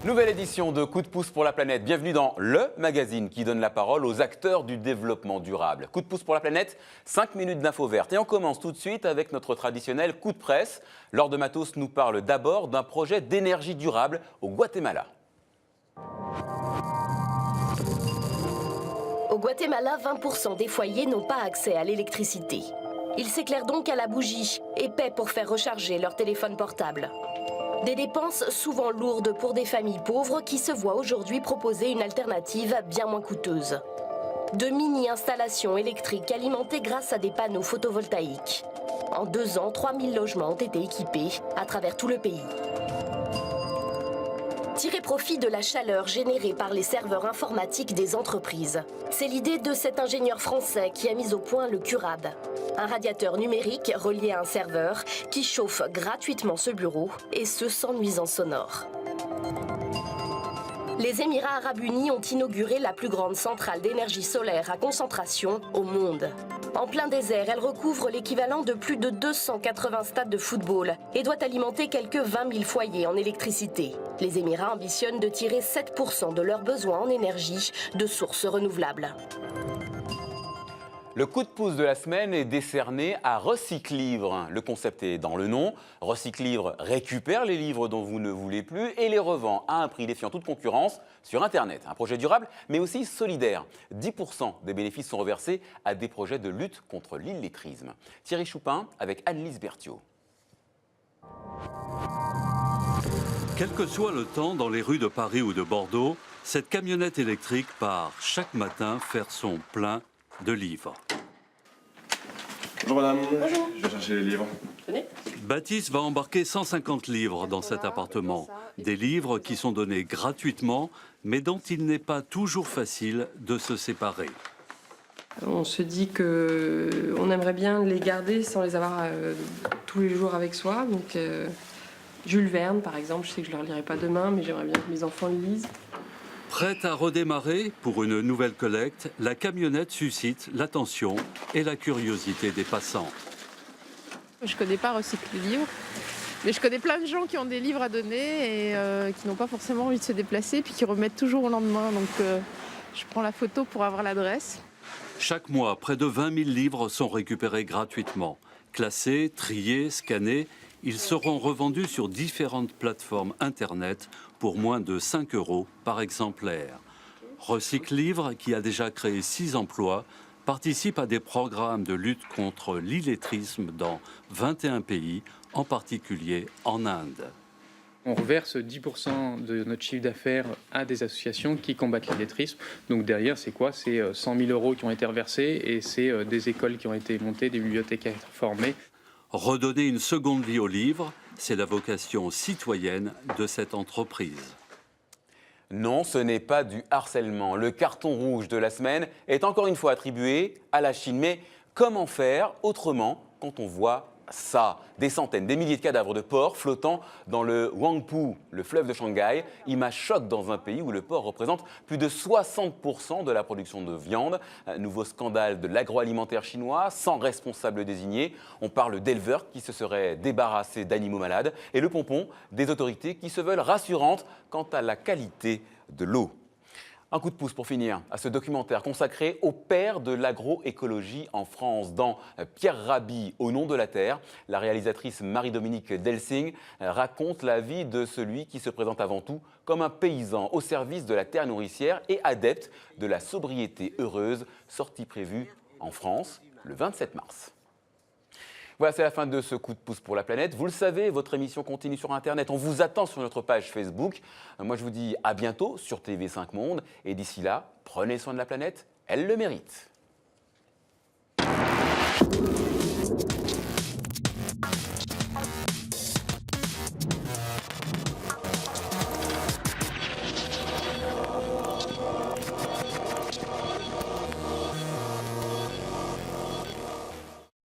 Nouvelle édition de Coup de pouce pour la planète. Bienvenue dans le magazine qui donne la parole aux acteurs du développement durable. Coup de pouce pour la planète, 5 minutes d'infos vertes. Et on commence tout de suite avec notre traditionnel coup de presse. Laure de Matos nous parle d'abord d'un projet d'énergie durable au Guatemala. Au Guatemala, 20% des foyers n'ont pas accès à l'électricité. Ils s'éclairent donc à la bougie et paient pour faire recharger leur téléphone portable. Des dépenses souvent lourdes pour des familles pauvres qui se voient aujourd'hui proposer une alternative bien moins coûteuse. De mini-installations électriques alimentées grâce à des panneaux photovoltaïques. En 2 ans, 3000 logements ont été équipés à travers tout le pays. Tirer profit de la chaleur générée par les serveurs informatiques des entreprises. C'est l'idée de cet ingénieur français qui a mis au point le Curad. Un radiateur numérique relié à un serveur qui chauffe gratuitement ce bureau, et ce sans nuisance sonore. Les Émirats arabes unis ont inauguré la plus grande centrale d'énergie solaire à concentration au monde. En plein désert, elle recouvre l'équivalent de plus de 280 stades de football et doit alimenter quelques 20 000 foyers en électricité. Les Émirats ambitionnent de tirer 7% de leurs besoins en énergie de sources renouvelables. Le coup de pouce de la semaine est décerné à Recyclivre. Le concept est dans le nom. Recyclivre récupère les livres dont vous ne voulez plus et les revend à un prix défiant toute concurrence sur Internet. Un projet durable, mais aussi solidaire. 10% des bénéfices sont reversés à des projets de lutte contre l'illettrisme. Thierry Choupin avec Annelise Berthiaud. Quel que soit le temps dans les rues de Paris ou de Bordeaux, cette camionnette électrique part chaque matin faire son plein de livres. Bonjour madame. Bonjour. Je vais chercher les livres. Tenez. Baptiste va embarquer 150 livres dans cet appartement. Des livres qui sont donnés gratuitement, mais dont il n'est pas toujours facile de se séparer. On se dit qu'on aimerait bien les garder sans les avoir tous les jours avec soi. Donc, Jules Verne, par exemple, je sais que je ne le relirai pas demain, mais j'aimerais bien que mes enfants le lisent. Prête à redémarrer pour une nouvelle collecte, la camionnette suscite l'attention et la curiosité des passants. Je ne connais pas Recycle Livre, mais je connais plein de gens qui ont des livres à donner et qui n'ont pas forcément envie de se déplacer, puis qui remettent toujours au lendemain. Donc je prends la photo pour avoir l'adresse. Chaque mois, près de 20 000 livres sont récupérés gratuitement. Classés, triés, scannés, ils seront revendus sur différentes plateformes Internet pour moins de 5 € par exemplaire. Recycle Livre, qui a déjà créé 6 emplois, participe à des programmes de lutte contre l'illettrisme dans 21 pays, en particulier en Inde. On reverse 10% de notre chiffre d'affaires à des associations qui combattent l'illettrisme. Donc derrière, c'est quoi? C'est 100 000 € qui ont été reversés et c'est des écoles qui ont été montées, des bibliothécaires formés. Redonner une seconde vie aux livres, c'est la vocation citoyenne de cette entreprise. Non, ce n'est pas du harcèlement. Le carton rouge de la semaine est encore une fois attribué à la Chine. Mais comment faire autrement quand on voit ça? Des centaines, des milliers de cadavres de porcs flottant dans le Huangpu, le fleuve de Shanghai. Image choc dans un pays où le porc représente plus de 60% de la production de viande. Un nouveau scandale de l'agroalimentaire chinois, sans responsable désigné. On parle d'éleveurs qui se seraient débarrassés d'animaux malades et le pompon des autorités qui se veulent rassurantes quant à la qualité de l'eau. Un coup de pouce pour finir à ce documentaire consacré au père de l'agroécologie en France dans Pierre Rabhi, Au nom de la terre. La réalisatrice Marie-Dominique Delsing raconte la vie de celui qui se présente avant tout comme un paysan au service de la terre nourricière et adepte de la sobriété heureuse, sortie prévue en France le 27 mars. Voilà, c'est la fin de ce coup de pouce pour la planète. Vous le savez, votre émission continue sur Internet. On vous attend sur notre page Facebook. Moi, je vous dis à bientôt sur TV5 Monde. Et d'ici là, prenez soin de la planète, elle le mérite.